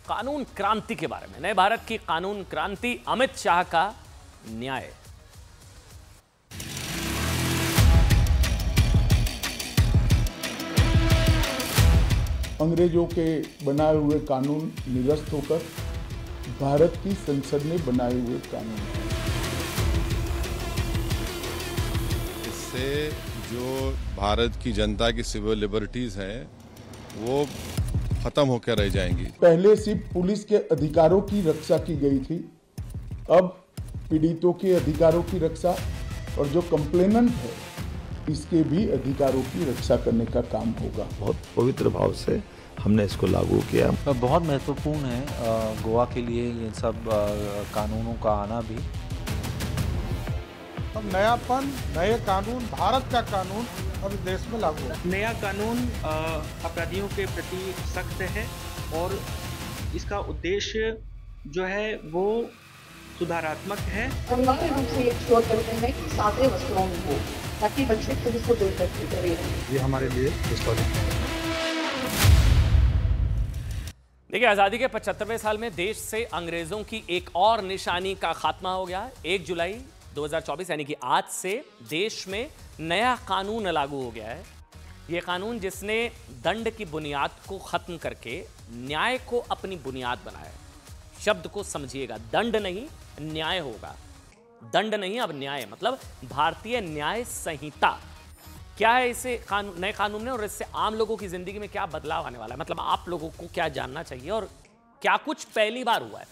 कानून क्रांति के बारे में। नए भारत की कानून क्रांति, अमित शाह का न्याय। अंग्रेजों के बनाए हुए कानून निरस्त होकर भारत की संसद ने बनाए हुए कानून, इससे जो भारत की जनता की सिविल लिबर्टीज हैं वो खत्म होकर रह जाएंगी। पहले सिर्फ पुलिस के अधिकारों की रक्षा की गई थी, अब पीड़ितों के अधिकारों की रक्षा और जो कंप्लेनेंट है इसके भी अधिकारों की रक्षा करने का काम होगा। बहुत पवित्र भाव से हमने इसको लागू किया। बहुत महत्वपूर्ण है गोवा के लिए ये सब कानूनों का आना भी। अब नयापन, नए कानून, भारत का कानून अब देश में लागू है। नया कानून अपराधियों के प्रति सख्त है और इसका उद्देश्य जो है वो सुधारात्मक है। अनिवार्य रूप से ये श्योर करते हैं कि सादे वस्त्रों में हो ताकि बच्चे खुद इसको दिल करते करें। ये हमारे लिए देखिए, आजादी के 75वें साल में देश से अंग्रेजों की एक और निशानी का खात्मा हो गया। 1 जुलाई 2024 यानी कि आज से देश में नया कानून लागू हो गया है। यह कानून जिसने दंड की बुनियाद को खत्म करके न्याय को अपनी बुनियाद बनाया है। शब्द को समझिएगा, दंड नहीं न्याय होगा। दंड नहीं, अब न्याय, मतलब भारतीय न्याय संहिता। क्या है इसे नए कानून में और इससे आम लोगों की जिंदगी में क्या बदलाव आने वाला है, मतलब आप लोगों को क्या जानना चाहिए और क्या कुछ पहली बार हुआ है,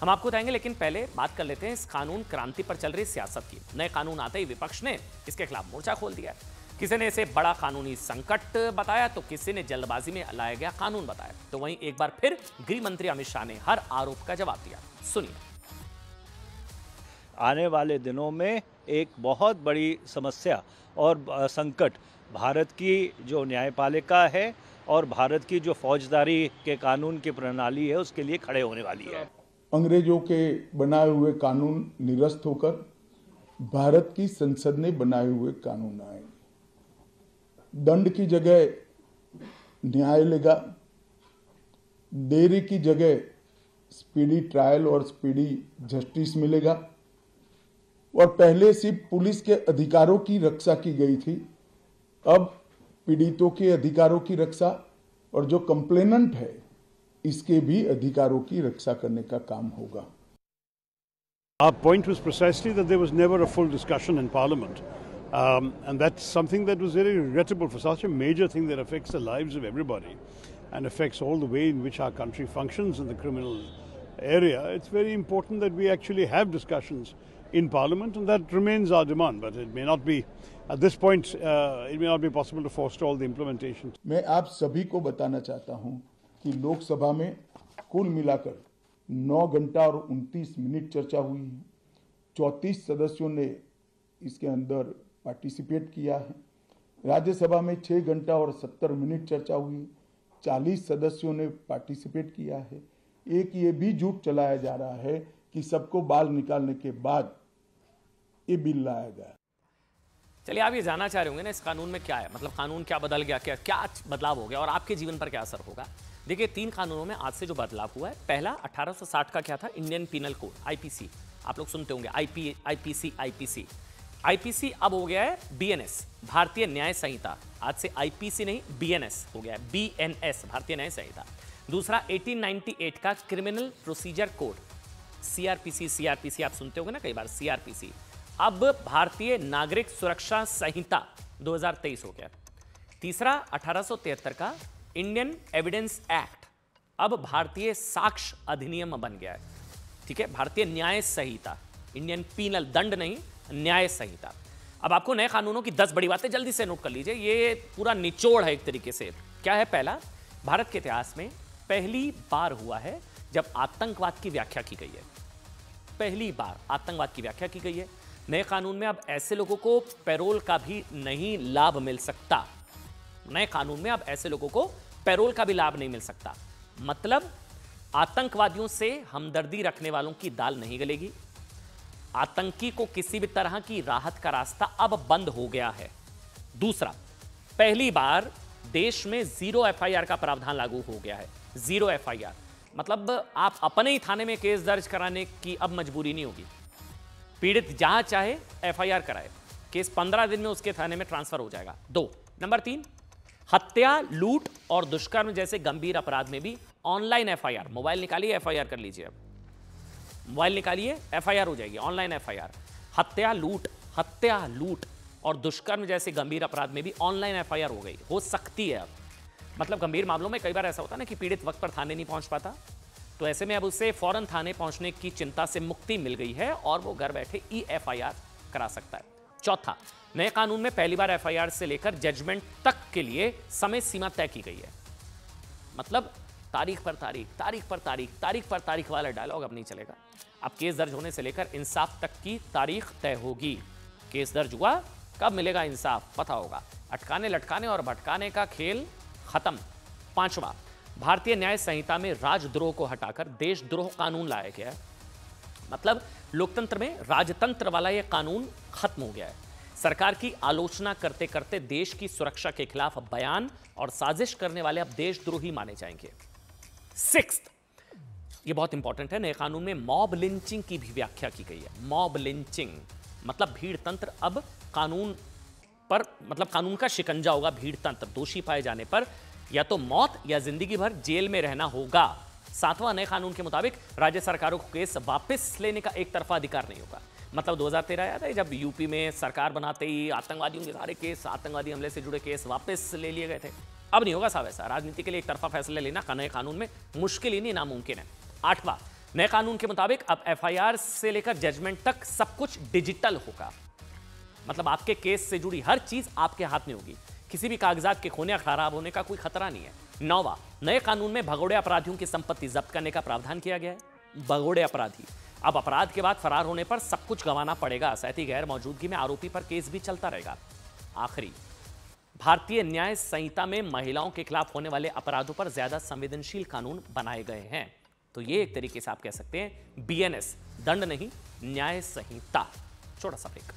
हम आपको बताएंगे। लेकिन पहले बात कर लेते हैं इस कानून क्रांति पर चल रही सियासत की। नए कानून आते ही विपक्ष ने इसके खिलाफ मोर्चा खोल दिया है। किसी ने इसे बड़ा कानूनी संकट बताया तो किसी ने जल्दबाजी में लाया गया कानून बताया। तो वहीं एक बार फिर गृह मंत्री अमित शाह ने हर आरोप का जवाब दिया। सुनिए। आने वाले दिनों में एक बहुत बड़ी समस्या और संकट भारत की जो न्यायपालिका है और भारत की जो फौजदारी के कानून की प्रणाली है उसके लिए खड़े होने वाली है। अंग्रेजों के बनाए हुए कानून निरस्त होकर भारत की संसद ने बनाए हुए कानून आएंगे। दंड की जगह न्याय लेगा, देरी की जगह स्पीडी ट्रायल और स्पीडी जस्टिस मिलेगा। और पहले सिर्फ पुलिस के अधिकारों की रक्षा की गई थी, अब पीड़ितों के अधिकारों की रक्षा और जो कंप्लेनेंट है इसके भी अधिकारों की रक्षा करने का काम होगा। Our point was precisely that there was never a full discussion in Parliament, and that's something that was very regrettable for such a major thing that affects the lives of everybody and affects all the way in which our country functions in the criminal area. It's very important that we actually have discussions in Parliament, and that remains our demand. But it may not be, at this point, it may not be possible to forestall the implementation. मैं आप सभी को बताना चाहता हूं कि लोकसभा में कुल मिलाकर 9 घंटा और 29 मिनट चर्चा हुई है। 34 सदस्यों ने इसके अंदर पार्टिसिपेट किया है। राज्यसभा में 6 घंटा और 70 मिनट चर्चा हुई, 40 सदस्यों ने पार्टिसिपेट किया है। एक ये भी झूठ चलाया जा रहा है कि सबको बाल निकालने के बाद ये बिल लाया गया। चलिए, आप ये जानना चाह रहे होंगे ना इस कानून में क्या है, मतलब कानून क्या बदल गया, क्या बदलाव हो गया और आपके जीवन पर क्या असर होगा। देखिए, 3 कानूनों में आज से जो बदलाव हुआ है, पहला 1860 का क्या था, इंडियन पीनल कोड, आईपीसी, आप लोग सुनते होंगे आईपीसी अब हो गया है बीएनएस, भारतीय न्याय संहिता। आज से आईपीसी नहीं बीएनएस हो गया है, बीएनएस भारतीय न्याय संहिता। दूसरा 1898 का क्रिमिनल प्रोसीजर कोड, सीआरपीसी आप सुनते होंगे ना कई बार, सीआरपीसी अब भारतीय नागरिक सुरक्षा संहिता 2023 हो गया। तीसरा 1873 का इंडियन एविडेंस एक्ट, अब भारतीय साक्ष्य अधिनियम बन गया है। ठीक है, भारतीय न्याय संहिता, इंडियन पीनल, दंड नहीं न्याय संहिता। अब आपको नए कानूनों की 10 बड़ी बातें जल्दी से नोट कर लीजिए, ये पूरा निचोड़ है एक तरीके से। क्या है? पहला, भारत के इतिहास में पहली बार हुआ है जब आतंकवाद की व्याख्या की गई है। पहली बार आतंकवाद की व्याख्या की गई है। नए कानून में अब ऐसे लोगों को पैरोल का भी नहीं लाभ मिल सकता। नए कानून में अब ऐसे लोगों को पैरोल का भी लाभ नहीं मिल सकता। मतलब आतंकवादियों से हमदर्दी रखने वालों की दाल नहीं गलेगी। आतंकी को किसी भी तरह की राहत का रास्ता अब बंद हो गया है। दूसरा, पहली बार देश में 0 एफआईआर का प्रावधान लागू हो गया है। 0 एफआईआर मतलब आप अपने ही थाने में केस दर्ज कराने की अब मजबूरी नहीं होगी। पीड़ित जहां चाहे एफआईआर कराए, केस 15 दिन में उसके थाने में ट्रांसफर हो जाएगा। 2 नंबर 3, हत्या, लूट और दुष्कर्म जैसे गंभीर अपराध में भी ऑनलाइन एफआईआर। मोबाइल निकालिए, एफआईआर कर लीजिए। अब मोबाइल निकालिए, एफआईआर हो जाएगी, ऑनलाइन एफआईआर। हत्या, लूट और दुष्कर्म जैसे गंभीर अपराध में भी ऑनलाइन एफआईआर हो सकती है अब। मतलब गंभीर मामलों में कई बार ऐसा होता है ना कि पीड़ित वक्त पर थाने नहीं पहुंच पाता, तो ऐसे में अब उसे फौरन थाने पहुंचने की चिंता से मुक्ति मिल गई है और वो घर बैठे एफआईआर करा सकता है। चौथा, नए कानून में पहली बार एफआईआर से लेकर जजमेंट तक के लिए समय सीमा तय की गई है। मतलब तारीख पर तारीख वाला डायलॉग अब नहीं चलेगा। अब केस दर्ज होने से लेकर इंसाफ तक की तारीख तय होगी। केस दर्ज हुआ, कब मिलेगा इंसाफ पता होगा। अटकाने, लटकाने और भटकाने का खेल खत्म। 5वां, भारतीय न्याय संहिता में राजद्रोह को हटाकर देशद्रोह कानून लाया गया है। मतलब लोकतंत्र में राजतंत्र वाला यह कानून खत्म हो गया है। सरकार की आलोचना करते करते देश की सुरक्षा के खिलाफ बयान और साजिश करने वाले अब देशद्रोही माने जाएंगे। 6th, यह बहुत इंपॉर्टेंट है, नए कानून में मॉब लिंचिंग की भी व्याख्या की गई है। मॉब लिंचिंग मतलब भीड़ तंत्र अब कानून पर, मतलब कानून का शिकंजा होगा भीड़ तंत्र। दोषी पाए जाने पर या तो मौत या जिंदगी भर जेल में रहना होगा। 7वां, नए कानून के मुताबिक राज्य सरकारों को केस वापस लेने का एक तरफा अधिकार नहीं होगा। मतलब 2013 याद है जब यूपी में सरकार बनाते ही आतंकवादियों के सारे केस, आतंकवादी हमले से जुड़े केस वापस ले लिए गए थे। अब नहीं होगा साहब ऐसा। राजनीति के लिए एक तरफा फैसले लेना नए कानून में मुश्किल ही नहीं, नामुमकिन है। 8वां, नए कानून के मुताबिक अब एफआईआर से लेकर जजमेंट तक सब कुछ डिजिटल होगा। मतलब आपके केस से जुड़ी हर चीज आपके हाथ में होगी। किसी भी कागजात के खोने या खराब होने का कोई खतरा नहीं है। 9वां, नए कानून में भगोड़े अपराधियों की संपत्ति जब्त करने का प्रावधान किया गया है। भगोड़े अपराधी अब अपराध के बाद फरार होने पर सब कुछ गंवाना पड़ेगा। साथ ही गैर मौजूदगी में आरोपी पर केस भी चलता रहेगा। आखिरी, भारतीय न्याय संहिता में महिलाओं के खिलाफ होने वाले अपराधों पर ज्यादा संवेदनशील कानून बनाए गए हैं। तो ये एक तरीके से आप कह सकते हैं बीएनएस, दंड नहीं न्याय संहिता। छोटा सा ब्रेक।